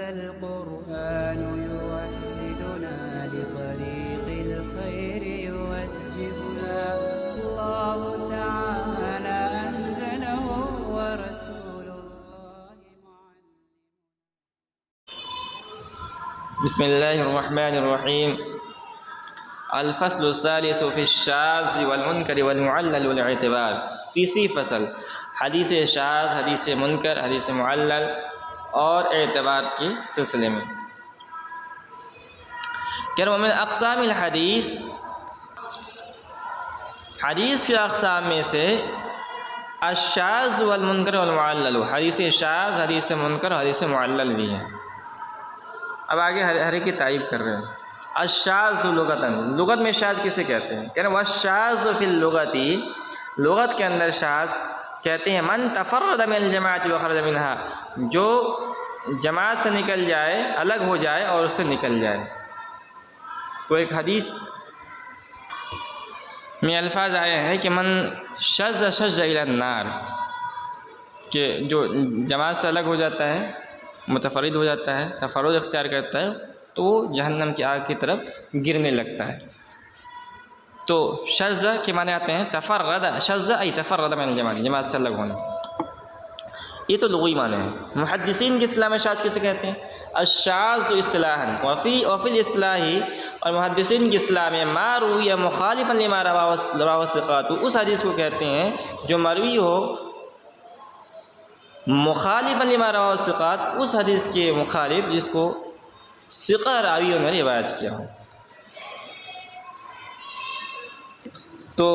هذا القرآن يوحدنا لطريق الخير يوجهنا الله تعالى أنزله ورسول الله معلم. بسم الله الرحمن الرحيم. الفصل الثالث في الشاذ والمنکر والمعلل والاعتبار. تیسری فصل حدیث شاذ، حدیث منکر، حدیث معلل اور اعتبار کے سلسلے میں. من اقسام الحدیث، حدیث کے اقسام میں سے الشاذ والمنکر والمعلل، حدیث شاذ، حدیث منکر، حدیث معلل بھی ہے. اب آگے ہر ایک کی تعریف کر رہے ہیں. الشاذ لغتاً، لغت میں شاذ کسے کہتے ہیں؟ کہہ رہے ہیں والشاذ فی اللغتی، لغت کے اندر شاذ کہتے ہیں من تفرد من الجماعت وخرج منها، جو جماعت سے نکل جائے، الگ ہو جائے اور اس سے نکل جائے. تو ایک حدیث میں الفاظ آئے ہیں کہ من شذ شذ الی النار، کہ جو جماعت سے الگ ہو جاتا ہے، متفرد ہو جاتا ہے، تفرد اختیار کرتا ہے، تو وہ جہنم کی آگ کی طرف گرنے لگتا ہے. تو شذ کے معنی آتے ہیں تفرد، شذ ای تفرد من الجماعت، جماعت سے الگ ہونا. یہ تو لغوی معنی ہے. محدثین کی اصطلاح میں شاذ کسے کہتے ہیں؟ الشاذ اصطلاحاً وفی الاصطلاح، اور محدثین کی اصطلاح میں ما روی مخالفا لما رواه الثقات، اس حدیث کو کہتے ہیں جو مروی ہو مخالفا لما رواه الثقات، اس حدیث کے مخالف جس کو ثقہ راویوں نے روایت کیا ہو. تو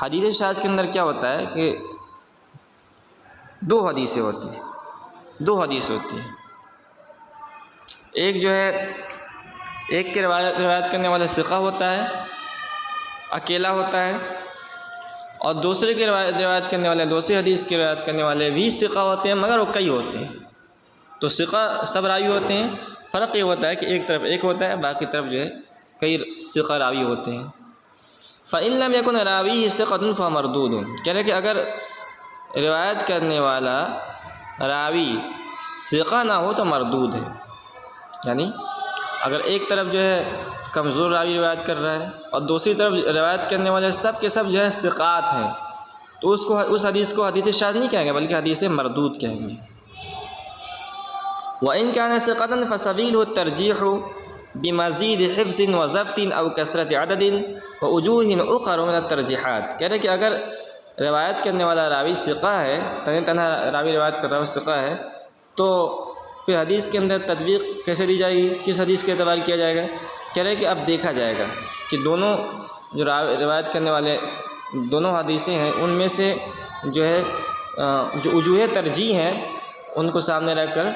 حدیث شاذ کے اندر کیا ہوتا ہے کہ دو حدیثیں ہوتی ہیں. ایک جو ہے ایک کے روایت کرنے والا ثقہ ہوتا ہے، اکیلا ہوتا ہے، اور دوسرے کے روایت کرنے والے، دوسری حدیث کی روایت کرنے والے بھی ثقہ ہوتے ہیں مگر وہ کئی ہوتے ہیں. تو ثقہ سب راوی ہوتے ہیں، فرق یہ ہوتا ہے کہ ایک طرف ایک ہوتا ہے، باقی طرف جو ہے کئی ثقہ راوی ہوتے ہیں. فَإِن لَمْ يَكُنْ رَاوِيهِ ثِقَةٌ فَهُوَ مَرْدُودٌ، کہہ رہے کہ اگر روایت کرنے والا راوی ثقہ نہ ہو تو مردود ہے. یعنی اگر ایک طرف جو ہے کمزور راوی روایت کر رہا ہے اور دوسری طرف روایت کرنے والے سب کے سب جو ہے ثقات ہیں، تو اس حدیث کو حدیث شاذ نہیں کہیں گے بلکہ حدیث مردود کہیں گے. وَإِن كَانَ ثِقَةً فَسَبِيلُهُ التَّرْجِيحُ بِمَزِيدِ حِفْظٍ وَضَبْطٍ أَوْ كَثْرَةِ عَدَدٍ وَوُجُوهٍ أُخَرَ مِنَ التَّرْجِيحَاتِ. کہہ رہے کہ اگر روایت کرنے والا راوی ثقہ ہے، تنہا راوی روایت کر رہا ہے ثقہ ہے، تو پھر حدیث کے اندر تطبیق کیسے دی جائے گی، کس حدیث کے اعتبار کیا جائے گا؟ کہہ رہے کہ اب دیکھا جائے گا کہ دونوں جو روایت کرنے والے دونوں حدیثیں ہیں ان میں سے جو ہے جو وجوہ ترجیح ہیں ان کو سامنے رکھ کر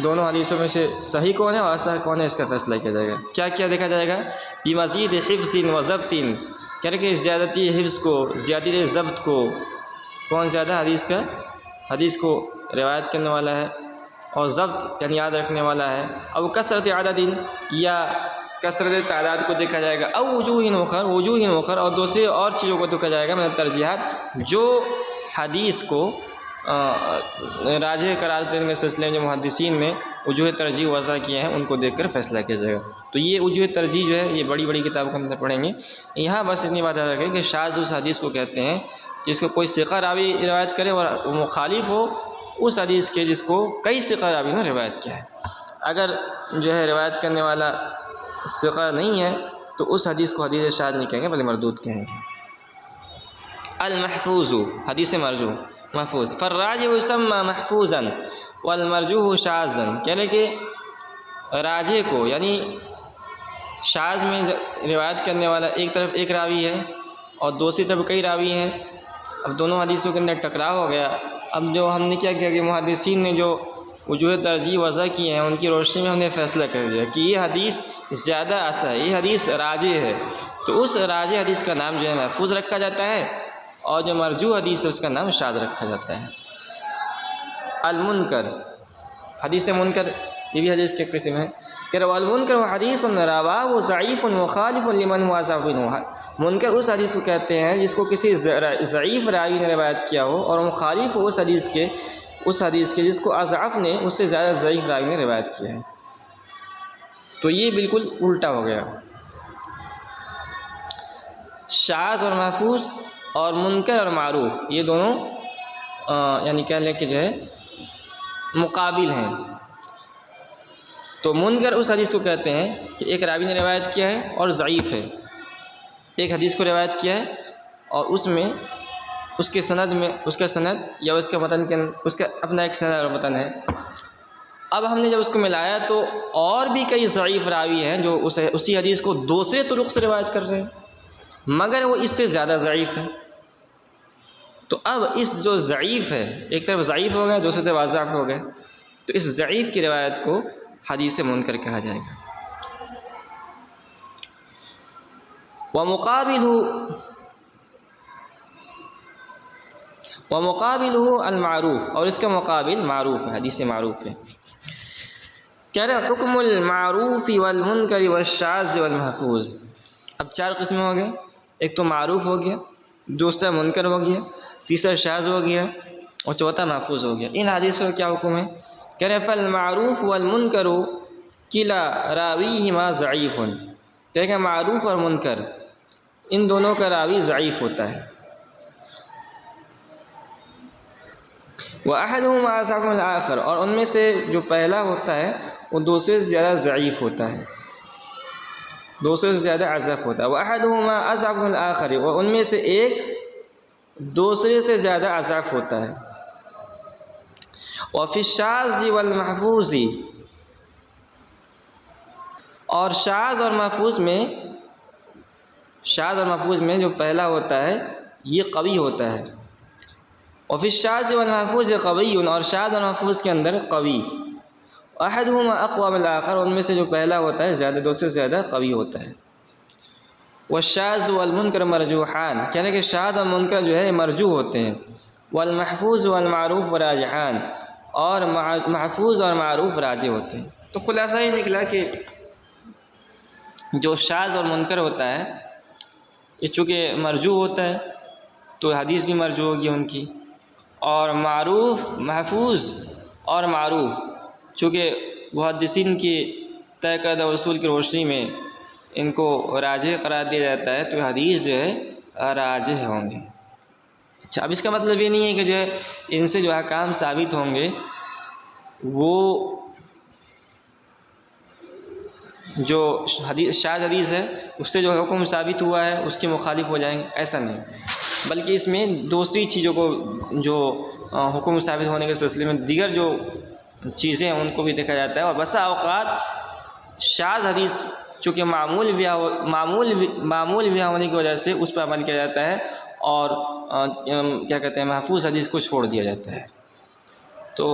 دونوں حدیثوں میں سے صحیح کون ہے اور اصح کون ہے اس کا فیصلہ کیا جائے گا. کیا کیا دیکھا جائے گا؟ بمزید حفظ و ضبط، کہہ رہے کہ زیادتی حفظ کو، زیادتی ضبط کو، کون زیادہ حدیث کو روایت کرنے والا ہے، اور ضبط یعنی یاد رکھنے والا ہے. او کثرت عدد، یا کثرت تعداد کو دیکھا جائے گا. او وجوہ اخر، اور دوسری اور چیزوں کو دیکھا جائے گا میں ترجیحات، جو حدیث کو راجح قرار دینے کے سلسلے میں جو محدثین نے وجوہ ترجیح وضع کیے ہیں ان کو دیکھ کر فیصلہ کیا جائے گا. تو یہ وجوہ ترجیح جو ہے یہ بڑی بڑی کتابوں کے اندر پڑھیں گے. یہاں بس اتنی بات یاد رکھیں کہ شاذ اس حدیث کو کہتے ہیں جس کو کوئی ثقہ راوی روایت کرے اور مخالف ہو اس حدیث کے جس کو کئی ثقہ راوی نے روایت کیا ہے. اگر جو ہے روایت کرنے والا ثقہ نہیں ہے تو اس حدیث کو حدیث شاذ نہیں کہیں گے بلکہ مردود کہیں گے. المحفوظ، حدیث مرجوح، محفوظ. فالراجح يسمى محفوظا والمرجوح شاذا، کہہ رہے کہ راجح کو یعنی شاذ میں روایت کرنے والا ایک طرف ایک راوی ہے اور دوسری طرف کئی راوی ہیں. اب دونوں حدیثوں کے اندر ٹکراؤ ہو گیا. اب جو ہم نے کیا کیا کہ محدثین نے جو وجوہ ترجیح وضع کی ہیں ان کی روشنی میں ہم نے فیصلہ کر دیا کہ یہ حدیث زیادہ اصح ہے، یہ حدیث راجح ہے، تو اس راجح حدیث کا نام جو ہے محفوظ رکھا جاتا ہے، اور جو مرجوح حدیث ہے اس کا نام شاذ رکھا جاتا ہے. المنکر، حدیث منکر یہ بھی حدیث کے قسم ہے. کہ المنکر حدیث رواہ ضعیف مخالف لمن هو اصح منه. منکر اس حدیث کو کہتے ہیں جس کو کسی ضعیف راوی نے روایت کیا ہو اور مخالف ہو اس حدیث کے اس حدیث کے جس کو اضعف نے اس سے زیادہ ضعیف راوی نے روایت کیا ہے. تو یہ بالکل الٹا ہو گیا. شاذ اور محفوظ اور منکر اور معروف یہ دونوں یعنی کہہ لیں کہ جو ہے مقابل ہیں. تو منکر اس حدیث کو کہتے ہیں کہ ایک راوی نے روایت کیا ہے اور ضعیف ہے. ایک حدیث کو روایت کیا ہے اور اس میں اس کے سند میں اس کا سند یا اس کا متن کے اس کا اپنا ایک سند اور متن ہے. اب ہم نے جب اس کو ملایا تو اور بھی کئی ضعیف راوی ہیں جو اسی حدیث کو دوسرے طرق سے روایت کر رہے ہیں مگر وہ اس سے زیادہ ضعیف ہیں. تو اب اس جو ضعیف ہے ایک طرف ضعیف ہو گئے دوسری طرف اضعف ہو گئے تو اس ضعیف کی روایت کو حدیث منکر کہا جائے گا. ومقابلہ المعروف اور اس کا مقابل معروف ہے حدیث معروف ہے. کہہ رہے حکم المعروف والمنکر والشاذ والمحفوظ. اب 4 قسمیں ہو گئے. ایک تو معروف ہو گیا, دوسرا منکر ہو گیا, تیسرا شاذ ہو گیا اور چوتھا محفوظ ہو گیا. ان حدیثوں کا کیا حکم ہے؟ کہہ رہے فالمعروف والمنکر کلا راویہما ضعیف. دیکھیں معروف اور منکر ان دونوں کا راوی ضعیف ہوتا ہے. وَأَحَدُهُمَا أَضْعَفُ مِنَ الْآخَرِ اور ان میں سے جو پہلا ہوتا ہے وہ دوسرے سے زیادہ ضعیف ہوتا ہے, دوسرے سے زیادہ اضعف ہوتا ہے. وَأَحَدُهُمَا أَضْعَفُ مِنَ الْآخَرِ اور ان میں سے ایک دوسرے سے زیادہ اضعف ہوتا ہے. وَفِي الشَّاذِ وَالْمَحْفُوظِ اور شاذ اور محفوظ میں جو پہلا ہوتا ہے یہ قوی ہوتا ہے. وفی الشاذ والمحفوظ قوی اور شاذ اور محفوظ کے اندر قوی. احدہما اقوی من الآخر ان میں سے جو پہلا ہوتا ہے زیادہ دوسرے سے زیادہ قوی ہوتا ہے. والشاذ والمنکر مرجوحان کہنے کہ شاذ اور منکر جو ہے مرجوح ہوتے ہیں. والمحفوظ والمعروف راجحان اور محفوظ اور معروف راجح ہوتے ہیں. تو خلاصہ یہ نکلا کہ جو شاذ اور منکر ہوتا ہے یہ چونکہ مرجوح ہوتا ہے تو حدیث بھی مرجوح ہوگی ان کی, اور معروف محفوظ اور معروف چونکہ محدثین کی طے کردہ اصول کی روشنی میں ان کو راجح قرار دیا جاتا ہے تو حدیث جو ہے راجح ہوں گے. اچھا, اب اس کا مطلب یہ نہیں ہے کہ جو ہے ان سے جو احکام ثابت ہوں گے وہ جو شاذ حدیث ہے اس سے جو حکم ثابت ہوا ہے اس کے مخالف ہو جائیں گے, ایسا نہیں. بلکہ اس میں دوسری چیزوں کو جو حکم ثابت ہونے کے سلسلے میں دیگر جو چیزیں ہیں ان کو بھی دیکھا جاتا ہے. اور بسا اوقات شاذ حدیث چونکہ معمول بھی ہونے کی وجہ سے اس پر عمل کیا جاتا ہے اور کیا کہتے ہیں محفوظ حدیث کو چھوڑ دیا جاتا ہے. تو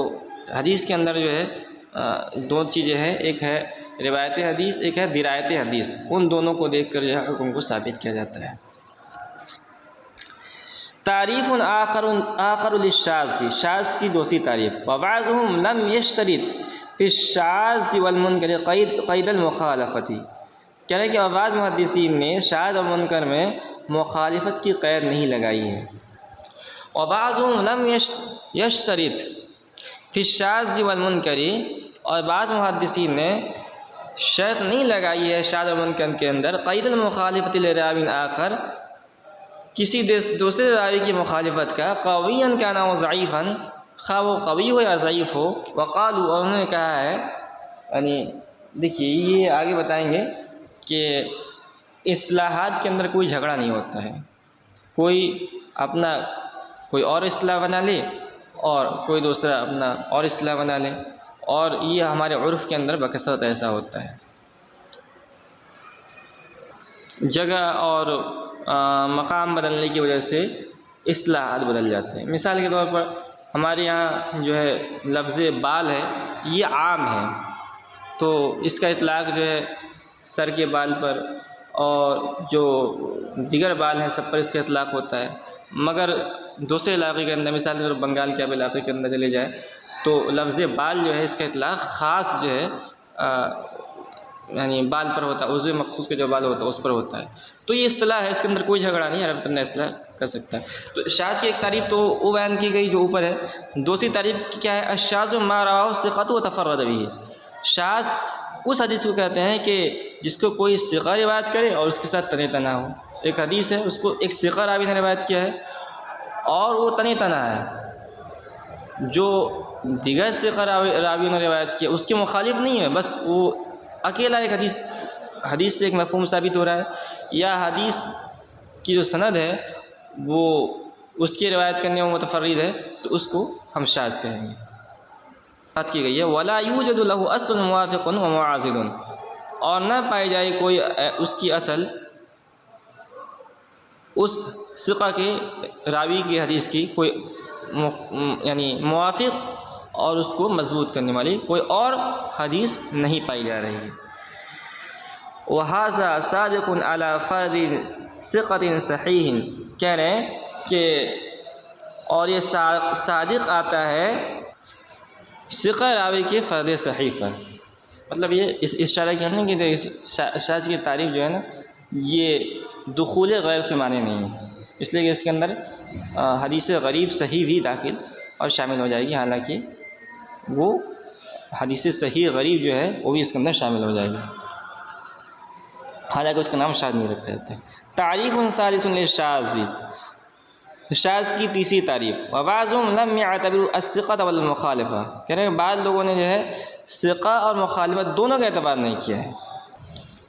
حدیث کے اندر جو ہے 2 چیزیں ہیں, ایک ہے روایت حدیث, ایک ہے درایت حدیث. ان دونوں کو دیکھ کر جو ہے حکم کو ثابت کیا جاتا ہے. تعریف آخر للشاذ شاذ کی دوسری تعریف. وبعضهم لم يشترط في الشاذ والمنکر قید المخالفت کہہ رہے کہ بعض محدثین نے شاذ اور منکر میں مخالفت کی قید نہیں لگائی ہے. وبعضهم لم يشترط في الشاذ والمنکر اور بعض محدثین نے شرط نہیں لگائی ہے شاذ اور منکر کے اندر قید المخالفت لراوی آخر کسی دوسرے راوی کی مخالفت کا, قویًا کان و ضعیفاً خواہ وہ قوی ہو یا ضعیف ہو. وقالوا اور انہوں نے کہا ہے یعنی دیکھیے یہ آگے بتائیں گے کہ اصطلاحات کے اندر کوئی جھگڑا نہیں ہوتا ہے, کوئی اور اصطلاح بنا لے اور کوئی دوسرا اپنا اور اصطلاح بنا لے, اور یہ ہمارے عرف کے اندر بکثرت ایسا ہوتا ہے. جگہ اور مقام بدلنے کی وجہ سے اصطلاحات بدل جاتے ہیں. مثال کے طور پر ہمارے یہاں جو ہے لفظ بال ہے یہ عام ہے تو اس کا اطلاق جو ہے سر کے بال پر اور جو دیگر بال ہیں سب پر اس کا اطلاق ہوتا ہے. مگر دوسرے علاقے کے اندر مثال کے طور پر بنگال کے علاقے کے اندر چلے جائے تو لفظ بال جو ہے اس کا اطلاق خاص جو ہے یعنی بال پر ہوتا ہے، عضو مخصوص کے جو بال ہوتا ہے اس پر ہوتا ہے. تو یہ اصطلاح ہے، اس کے اندر کوئی جھگڑا نہیں ہے، عرب تمنا اصطلاح کر سکتا ہے. تو شاذ کی ایک تعریف تو وہ بیان کی گئی جو اوپر ہے. دوسری تعریف کیا ہے؟ الشاذ ما رواه الثقة وتفرد به. شاذ اس حدیث کو کہتے ہیں کہ جس کو کوئی ثقہ روایت کرے اور اس کے ساتھ تنے تنا ہو. ایک حدیث ہے، اس کو ایک ثقہ راوی نے روایت کیا ہے اور وہ تنے تنا ہے. جو دیگر ثقہ راویوں نے روایت کیا اس کے مخالف نہیں ہے، بس وہ اکیلا ایک حدیث سے ایک مفہوم ثابت ہو رہا ہے، یا حدیث کی جو سند ہے وہ اس کی روایت کرنے میں متفرد ہے، تو اس کو ہم شاذ کہیں گے. بات کی گئی ہے ولا یوجد له اصل موافق ومعاضد، اور نہ پائی جائے کوئی اس کی اصل اس ثقہ کے راوی کی حدیث کی کوئی یعنی موافق اور اس کو مضبوط کرنے والی کوئی اور حدیث نہیں پائی جا رہی ہے. وَهَذَا صَادِقٌ عَلَى فَرْدٍ ثِقَةٍ صَحِيحٍ، کہہ رہے ہیں کہ اور یہ صادق آتا ہے ثقہ راوی کے فرد صحیح پر. مطلب یہ اس اشارہ کیا ہے کہ شاذ کی تعریف جو ہے نا یہ دخول غیر سے معنی نہیں ہے، اس لیے کہ اس کے اندر حدیث غریب صحیح بھی داخل اور شامل ہو جائے گی، حالانکہ وہ حدیث صحیح غریب جو ہے وہ بھی اس کے اندر شامل ہو جائے گی، حالانکہ اس کا نام شاذ نہیں رکھا جاتا ہے. تعریف ثالث للشاذ، شاذ کی تیسری تعریف. وبعضهم لم يعتبروا الثقة والمخالفة، کہہ رہے ہیں بعض لوگوں نے جو ہے ثقہ اور مخالفت دونوں کا اعتبار نہیں کیا ہے.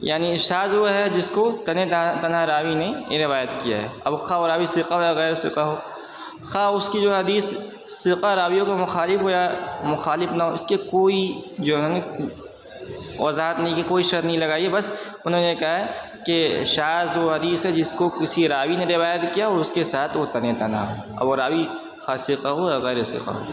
یعنی شاذ وہ ہے جس کو تنہا راوی نے یہ روایت کیا ہے، اب خواہ راوی ثقہ ہو یا غیر ثقہ ہو، خواہ اس کی جو حدیث ثقہ راویوں کو مخالف ہو یا مخالف نہ ہو، اس کے کوئی جو ہے وضاحت نہیں کی، کوئی شرط نہیں لگائی ہے. بس انہوں نے کہا ہے کہ شاذ وہ حدیث ہے جس کو کسی راوی نے روایت کیا اور اس کے ساتھ وہ تنے تنا ہو، اب وہ راوی خاص ثقہ ہو یا غیر ثقہ ہو.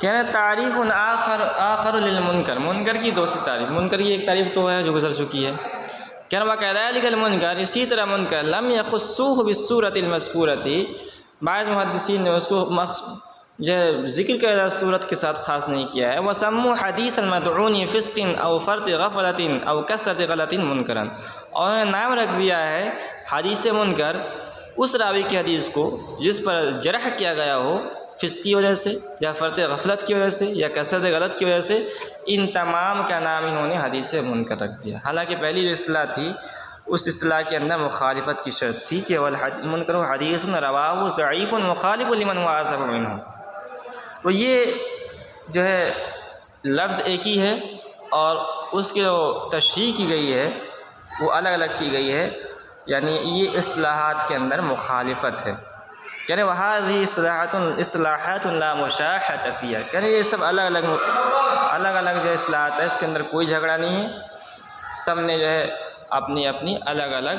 کہہ رہے تعریف آخر للمنکر، منکر کی دوسری تعریف. منکر کی ایک تعریف تو ہے جو گزر چکی ہے. کہہ رہا وَكَذَلِكَ الْمُنْكَرُ، اسی طرح منکر لم يخصوه بالصورة المذکورة، بعض محدثین نے اس کو جو ذکر کا صورت کے ساتھ خاص نہیں کیا ہے. وَسَمُّوا حَدِيثَ الْمَدْعُونِ فِسْقٍ أَوْ فَرْطِ غَفْلَةٍ أَوْ كَثْرَةِ غَلَطٍ مُنْكَرًا، اور انہوں نے نام رکھ دیا ہے حدیث منکر اس راوی کی حدیث کو جس پر جرح کیا گیا ہو فسق کی وجہ سے یا فرط غفلت کی وجہ سے یا کثرت غلط کی وجہ سے، ان تمام کا نام انہوں نے حدیث منکر رکھ دیا. حالانکہ پہلی جو اصطلاح تھی اس اصطلاح کے اندر مخالفت کی شرط تھی کہ منکر حدیث رواہ ضعیف مخالف لمن هو اعظم منہ. تو یہ جو ہے لفظ ایک ہی ہے اور اس کی جو تشریح کی گئی ہے وہ الگ الگ کی گئی ہے، یعنی یہ اصطلاحات کے اندر مخالفت ہے. کہہ رہے وَهَذِهِ اصطلاحات لا مشاحة فيها، کہہ رہے یہ سب الگ الگ جو اصطلاحات ہے اس کے اندر کوئی جھگڑا نہیں ہے، سب نے جو ہے اپنی اپنی الگ الگ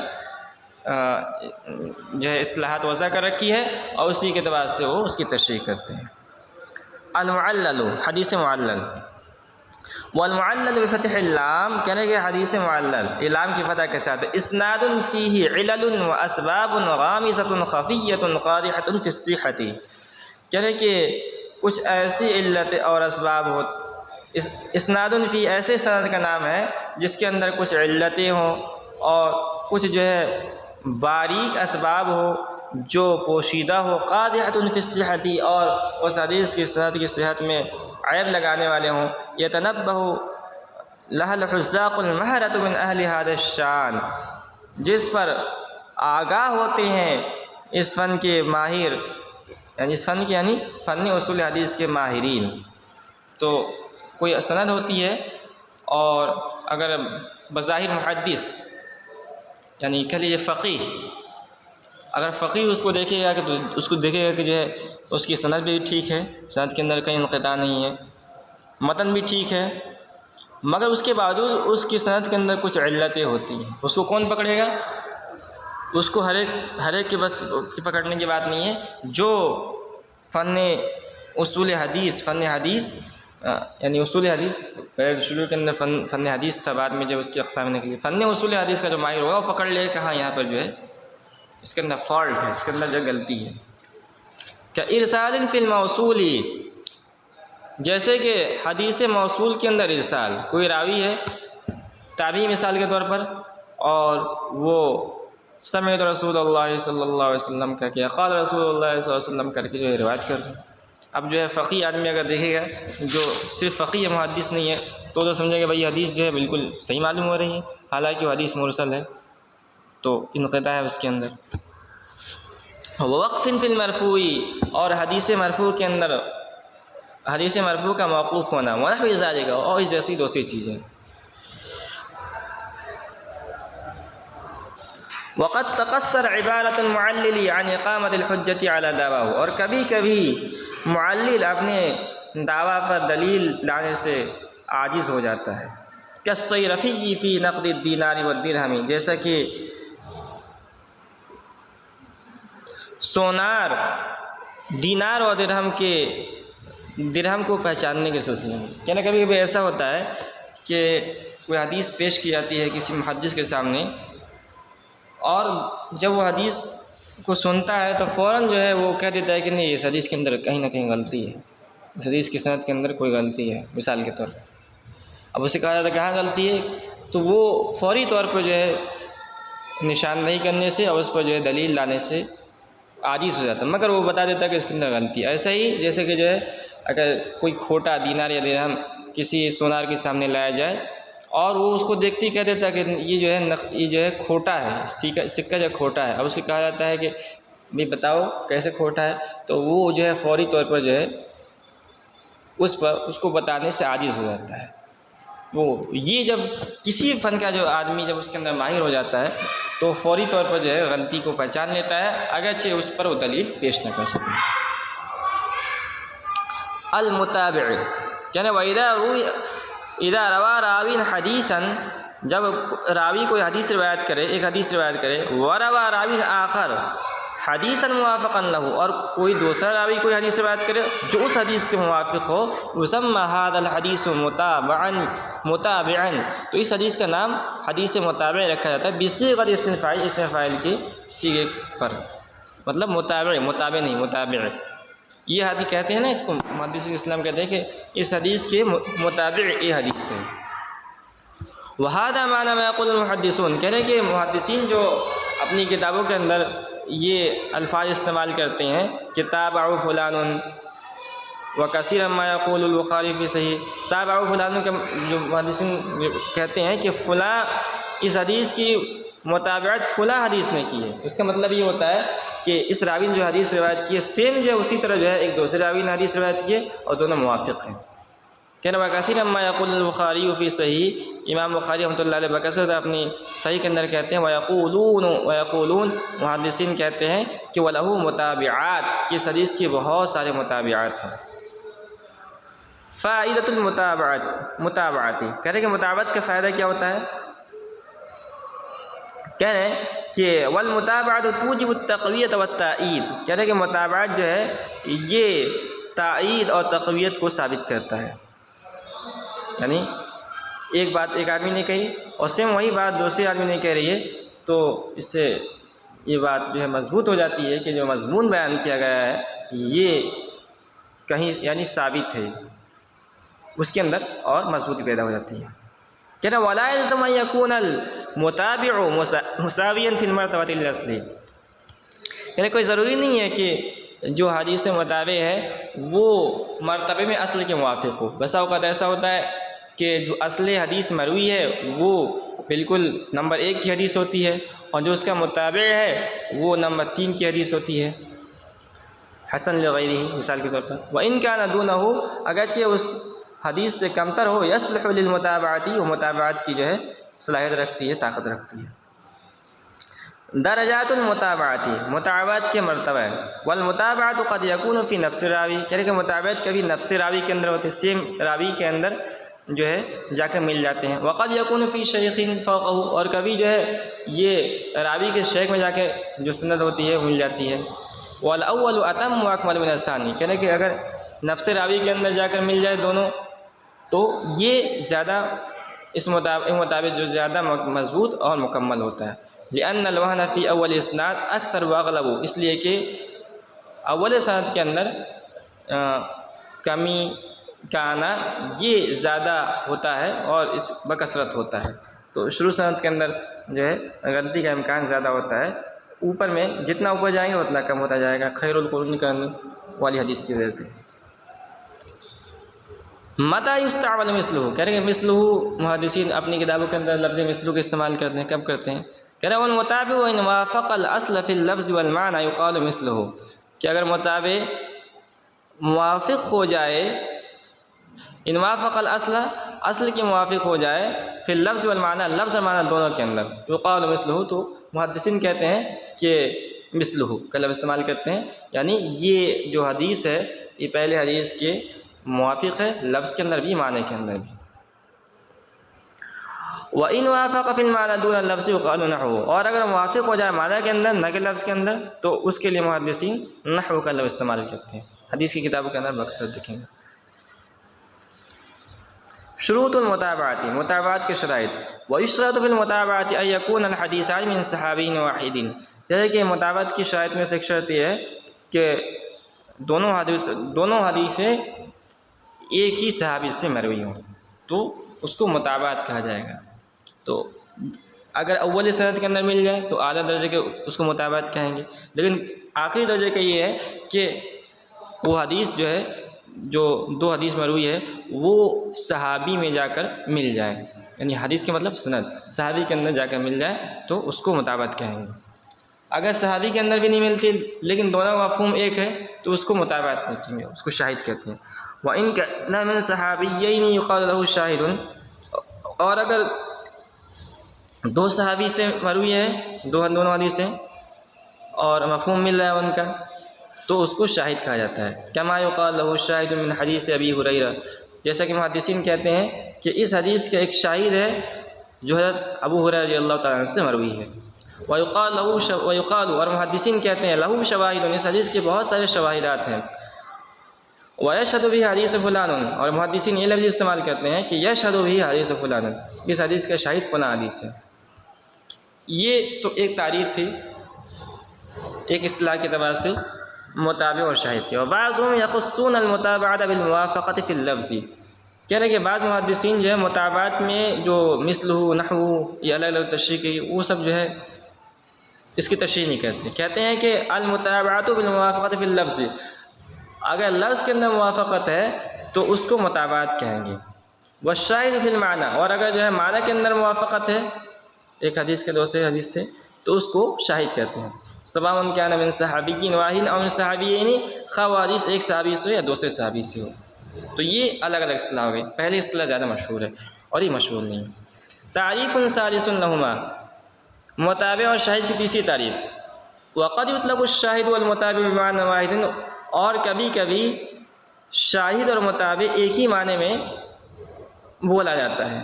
جو ہے اصطلاحات وضع کر رکھی ہے اور اسی کے اعتبار سے وہ اس کی تشریح کرتے ہیں. المعلل، حدیث معلل. والمعلل بفتح اللام، کہنے کہ حدیث معلل لام کی فتح کے ساتھ اسناد فیہ علل و اسباب غامضۃ خفیۃ قادحۃ فی الصحۃ، کہنے کہ کچھ ایسی علت اور اسباب ہو، اسناد فی ایسے سند کا نام ہے جس کے اندر کچھ علتیں ہوں اور کچھ جو ہے باریک اسباب ہو جو پوشیدہ ہو، قادحۃ فی الصحۃ، اور اس حدیث کی صحت کی صحت میں عیب لگانے والے ہوں. یتنبہ لها الحذاق المہرۃ من اہل هذا الشان، جس پر آگاہ ہوتے ہیں اس فن کے ماہر، یعنی اس فن کے یعنی فن اصول حدیث کے ماہرین. تو کوئی سند ہوتی ہے اور اگر بظاہر محدث یعنی کہہ لیجیے فقیہ، اگر فقیہ اس کو دیکھے گا کہ اس کو دیکھے گا کہ جو ہے اس کی سند بھی ٹھیک ہے، سند کے اندر کہیں انقطاع نہیں ہے، متن بھی ٹھیک ہے، مگر اس کے باوجود اس کی سند کے اندر کچھ علتیں ہوتی ہیں، اس کو کون پکڑے گا؟ اس کو ہر ایک کے بس پکڑنے کی بات نہیں ہے. جو فن اصول حدیث یعنی اصول حدیث شروع کے اندر فن حدیث تھا، بعد میں جب اس کی اقسام نکلی، فن اصول حدیث کا جو ماہر ہوگا وہ پکڑ لے کہاں یہاں پر جو ہے اس کے اندر فالٹ ہے، اس کے اندر جو غلطی ہے. کہ ارسال فی الموصول، جیسے کہ حدیث موصول کے اندر ارسال، کوئی راوی ہے تابعی مثال کے طور پر، اور وہ سمعت رسول اللہ صلی اللہ علیہ وسلم کر کے، قال رسول اللہ صلی اللہ علیہ وسلم کر کے جو ہے روایت کر دیں۔ اب جو ہے فقیہ آدمی اگر دیکھے گا، جو صرف فقیہ محدث نہیں ہے، تو سمجھے گا بھائی حدیث جو ہے بالکل صحیح معلوم ہو رہی ہے، حالانکہ وہ حدیث مرسل ہے، تو انقطاع ہے اس کے اندر۔ وقف فی المرفوع، اور حدیث مرفوع کے اندر حدیث مرفوع کا موقوف ہونا، ونحو ذالک، اور اس جیسی دوسری چیزیں۔ وقد تقصر عبارة المعلل عن اقامة الحجة على دعواه، اور کبھی کبھی معلل اپنے دعویٰ پر دلیل لانے سے عاجز ہو جاتا ہے۔ کالصیرفی فی نقد الدینار والدرہم، جیسا کہ سونار، دینار اور درہم کو پہچاننے کے سلسلے میں، کیا نا کبھی کبھی ایسا ہوتا ہے کہ کوئی حدیث پیش کی جاتی ہے کسی محدث کے سامنے، اور جب وہ حدیث کو سنتا ہے تو فوراً جو ہے وہ کہہ دیتا ہے کہ نہیں، اس حدیث کے اندر کہیں نہ کہیں غلطی ہے، اس حدیث کی سند کے اندر کوئی غلطی ہے، مثال کے طور پر۔ اب اسے کہا جاتا ہے کہاں غلطی ہے، تو وہ فوری طور پر جو ہے نشاندہی کرنے سے اور اس پر جو ہے دلیل لانے سے عاجز ہو جاتا ہے، مگر وہ بتا دیتا ہے کہ اس کے اندر غلطی ہے۔ ایسا ہی جیسے کہ جو ہے اگر کوئی کھوٹا دینار یا درہم کسی سونار کے سامنے لایا جائے اور وہ اس کو دیکھتے ہی کہہ دیتا ہے کہ یہ جو ہے کھوٹا ہے، سکہ جو کھوٹا ہے، اب اسے کہا جاتا ہے کہ بھی بتاؤ کیسے کھوٹا ہے، تو وہ جو ہے فوری طور پر جو ہے اس کو بتانے سے عاجز ہو جاتا ہے۔ وہ یہ جب کسی فن کا جو آدمی جب اس کے اندر ماہر ہو جاتا ہے تو فوری طور پر جو ہے غلطی کو پہچان لیتا ہے، اگرچہ اس پر وہ دلیل پیش نہ کر سکے۔ المتابع، یعنی اذا روا راوی حدیثا، جب راوی کوئی حدیث روایت کرے، ایک حدیث روایت کرے، وروا راوی آخر حدیثا موافقا لہ، اور کوئی دوسرا راوی کوئی حدیث روایت کرے جو اس حدیث کے موافق ہو، یسمى هذا الحدیث متابعا، تو اس حدیث کا نام حدیث متابع رکھا جاتا ہے، بصیغۃ اسم الفاعل، اسم فاعل کے صیغے پر، مطلب متابع نہیں، متابع۔ یہ حدیث کہتے ہیں نا، اس کو محدثین اسلام کہتے ہیں کہ اس حدیث کے متابع یہ حدیث ہے۔ وَهَذَا مَعْنَى مَا يَقُولُ الْمُحَدِّثُونَ، کہتے ہیں کہ محدثین جو اپنی کتابوں کے اندر یہ الفاظ استعمال کرتے ہیں کہ تابعوا فلان وکثیرا ما یقول البخاری فی صحیح، تابعوا فلان کے جو محدثین کہتے ہیں کہ فلاں اس حدیث کی متابعت فلاں حدیث نے کی ہے، اس کا مطلب یہ ہوتا ہے کہ اس راوی نے جو حدیث روایت کی ہے سیم جو ہے اسی طرح جو ہے ایک دوسرے راوی نے حدیث روایت کی ہے اور دونوں موافق ہیں۔ کہنا وکثیرا ما یقول البخاری فی صحیح، امام بخاری رحمۃ اللہ علیہ بکثرت اپنی صحیح کے اندر کہتے ہیں ویقولون محدثین کہتے ہیں کہ وَلَهُ متابعات، کہ اس حدیث کی بہت سارے متابعات ہیں۔ فائدۃ متابعت، کہہ رہے کہ متابعت کا فائدہ کیا ہوتا ہے، کہہ رہے ہیں کہ والمتابعت توجب التقویۃ والتأیید، کہہ رہے کہ متابعت جو ہے یہ تائید اور تقویت کو ثابت کرتا ہے، یعنی ایک بات ایک آدمی نے کہی اور سیم وہی بات دوسرے آدمی نے کہہ رہی ہے، تو اس سے یہ بات جو ہے مضبوط ہو جاتی ہے کہ جو مضمون بیان کیا گیا ہے یہ کہیں یعنی ثابت ہے، اس کے اندر اور مضبوطی پیدا ہو جاتی ہے۔ کہنا ولا يلزم ان يكون المتابع مساويا في المرتبة للأصل، یعنی کوئی ضروری نہیں ہے کہ جو حدیث متابع ہے وہ مرتبے میں اصل کے موافق ہو، بسا اوقات ایسا ہوتا ہے کہ جو اصل حدیث مروی ہے وہ بالکل نمبر 1 کی حدیث ہوتی ہے اور جو اس کا متابع ہے وہ نمبر 3 کی حدیث ہوتی ہے، حسن لغیرہ مثال کے طور پر، وَإِن كَانَ دُونَهُ، اگرچہ اس حدیث سے کمتر ہو، يصلح للمتابعات، وہ متابعات کی جو ہے صلاحیت رکھتی ہے، طاقت رکھتی ہے۔ درجات المتابعات، متابعت کے مرتبہ ہے، والمتابعات قد يكون في نفس الراوی، یعنی کہ متابعت کبھی نفس راوی کے اندر ہوتے، سیم راوی کے اندر جو ہے جا کے مل جاتے ہیں، وقد يكون في شیخ فوقه، اور کبھی جو ہے یہ راوی کے شیخ میں جا کے جو سند ہوتی ہے مل جاتی ہے، والاول اتم واکمل من الثانی، کہنے کہ اگر نفس راوی کے اندر جا کر مل جائے دونوں تو یہ زیادہ اس مطابق جو زیادہ مضبوط اور مکمل ہوتا ہے، لأن الوہن فی اول اسناد اکثر واغلب، اس لیے کہ اول سند کے اندر کمی کا آنا یہ زیادہ ہوتا ہے اور اس بکثرت ہوتا ہے۔ تو شروع سند کے اندر جو ہے غلطی کا امکان زیادہ ہوتا ہے، اوپر میں جتنا اوپر جائیں گے اتنا کم ہوتا جائے گا، خیر القرون قرنی والی حدیث کی وجہ سے۔ متى یستعمل مثلہ، کہہ رہے ہیں مثلہ محدثین اپنی کتابوں کے اندر لفظ مثلہ کا استعمال کرتے ہیں، کب کرتے ہیں؟ کہہ رہے ہیں والمتابع ان وافق الاصل فی اللفظ والمعنى یقال مثلہ، کہ اگر متابع موافق ہو جائے، ان وافق الاصل، اصل کے موافق ہو جائے، فی اللفظ والمعنى، لفظ اور معنی دونوں کے اندر، یقال مثلہ، تو محدثین کہتے ہیں کہ مثلہ کا لفظ استعمال کرتے ہیں، یعنی یہ جو حدیث ہے یہ پہلے حدیث کے موافق ہے، لفظ کے اندر بھی معنی کے اندر بھی۔ وَإِنْ وَافَقَ فِي الْمَعْنَى دُونَ اللَّفْظِ يُقَالُ نَحْوُ، اور اگر موافق ہو جائے معنی کے اندر نہ کہ لفظ کے اندر، تو اس کے لیے محدثین نحو کا لفظ استعمال کرتے ہیں، حدیث کی کتابوں کے اندر بکثرت دکھیں گے۔ شروط المتابعات، متابعات کے شرائط، وَيُشْتَرَطُ فِي الْمُتَابَعَةِ أَن يَكُونَ الْحَدِيثَانِ مِنْ صَحَابِيٍّ وَاحِدٍ، جیسے کہ متابعت کی شرائط میں سے ایک شرط یہ ہے کہ دونوں حدیثیں ایک ہی صحابی سے مروی ہوں، تو اس کو متابعت کہا جائے گا۔ تو اگر اول سند کے اندر مل جائے تو اعلیٰ درجے کے اس کو متابعت کہیں گے، لیکن آخری درجے کا یہ ہے کہ وہ حدیث جو ہے، جو دو حدیث مروی ہے، وہ صحابی میں جا کر مل جائے، یعنی حدیث کے مطلب سند صحابی کے اندر جا کر مل جائے تو اس کو متابعت کہیں گے۔ اگر صحابی کے اندر بھی نہیں ملتی لیکن دونوں کا مفہوم ایک ہے تو اس کو متابعت نہیں کہیں گے، اس کو شاہد کہتے ہیں۔ وَإِنْ كَانَ مِنْ صَحَابِيَّيْنِ يُقَالُ لَهُ شَاهِدٌ، اور اگر دو صحابی سے مروی ہے، دونوں حدیثیں اور مفہوم مل رہا ہے ان کا، تو اس کو شاہد کہا جاتا ہے۔ كَمَا يُقَالُ لَهُ شَاهِدٌ مِنْ حَدِيثِ أَبِي هُرَيْرَةَ، جیسا کہ محدثین کہتے ہیں کہ اس حدیث کا ایک شاہد ہے جو حضرت ابو ہریرہ رضی اللہ تعالیٰ عنہ سے مروی ہے۔ وَيُقَالُ، اور محدثین کہتے ہیں لَهُ شَوَاهِدٌ، اس حدیث کے بہت سارے شواہدات ہیں۔ وَيَشْهَدُ بِهِ حَدِيثُ فُلَانٌ، اور محدثین یہ لفظ استعمال کرتے ہیں کہ يَشْهَدُ بِهِ حَدِيثُ فُلَانٌ، اس حدیث کا شاہد فلاں حدیث ہے۔ یہ تو ایک تعریف تھی ایک اصطلاح کے اعتبار سے متابع اور شاہد کے۔ وَبَعْضُهُمْ يَخُصُّونَ الْمُتَابَعَةَ بِالْمُوَافَقَةِ فِي اللَّفْظِ، کہہ رہے ہیں کہ بعض محدثین جو ہے متابعات میں جو مثلہ، نحو، یہ الگ الگ تشریح کی، وہ سب جو ہے اس کی تشریح نہیں کرتے، کہتے ہیں کہ المتابعۃ بالموافقۃ فی اللفظ، اگر لفظ کے اندر موافقت ہے تو اس کو متابعت کہیں گے۔ والشاہد فی المعنی، اور اگر جو ہے معنی کے اندر موافقت ہے ایک حدیث کے دوسرے حدیث سے تو اس کو شاہد کہتے ہیں۔ سواء کان من صحابی واحد او من صحابیین، خواہ وہ حدیث ایک صحابی سے ہو یا دوسرے صحابی سے ہو۔ تو یہ الگ الگ اصطلاح ہو گئی، پہلی اصطلاح زیادہ مشہور ہے اور یہ مشہور نہیں ہے۔ تعریف ثالث لہما، متابع اور شاہد کی تیسری تعریف، وقد یطلق الشاہد والمتابع بمعنى واحد، اور کبھی کبھی شاہد اور متابع ایک ہی معنی میں بولا جاتا ہے۔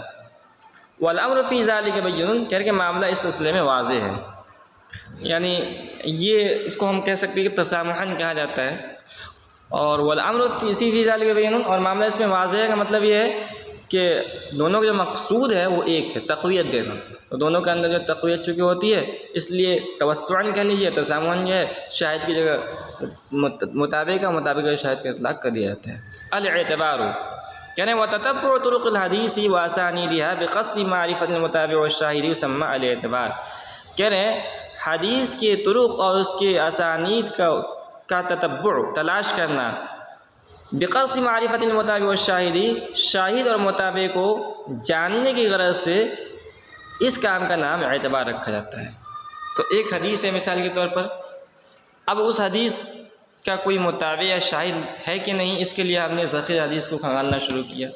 والامر فی ذلک بین، کہہ کہ معاملہ اس سلسلے میں واضح ہے، یعنی یہ اس کو ہم کہہ سکتے ہیں کہ تسامحاً کہا جاتا ہے۔ اور والامر فی ذلک بین، اور معاملہ اس میں واضح ہے کا مطلب یہ ہے کہ دونوں کا جو مقصود ہے وہ ایک ہے، تقویت دینا، تو دونوں کے اندر جو تقویت چونکہ ہوتی ہے اس لیے توسعاً کہہ لیجیے، تسامحاً جو ہے شاہد کی جگہ مطابق کا شاہد کا اطلاق کر دیا جاتا ہے۔ الاعتبار، کہنے وتتبع طرق الحدیث واسانیدها بقصد معرفت المتابع والشاہد یسمى الاعتبار، کہہ رہے ہیں حدیث کے طرق اور اس کے اسانید کا تتبع، تلاش کرنا، بقصد معرفت المتابع والشاہد، شاہد اور متابع کو جاننے کی غرض سے اس کام کا نام اعتبار رکھا جاتا ہے۔ تو ایک حدیث ہے مثال کے طور پر، اب اس حدیث کا کوئی متابع یا شاہد ہے کہ نہیں، اس کے لیے ہم نے ذخیر حدیث کو کھنگالنا شروع کیا۔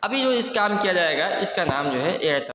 ابھی جو اس کام کیا جائے گا اس کا نام جو ہے اعتبار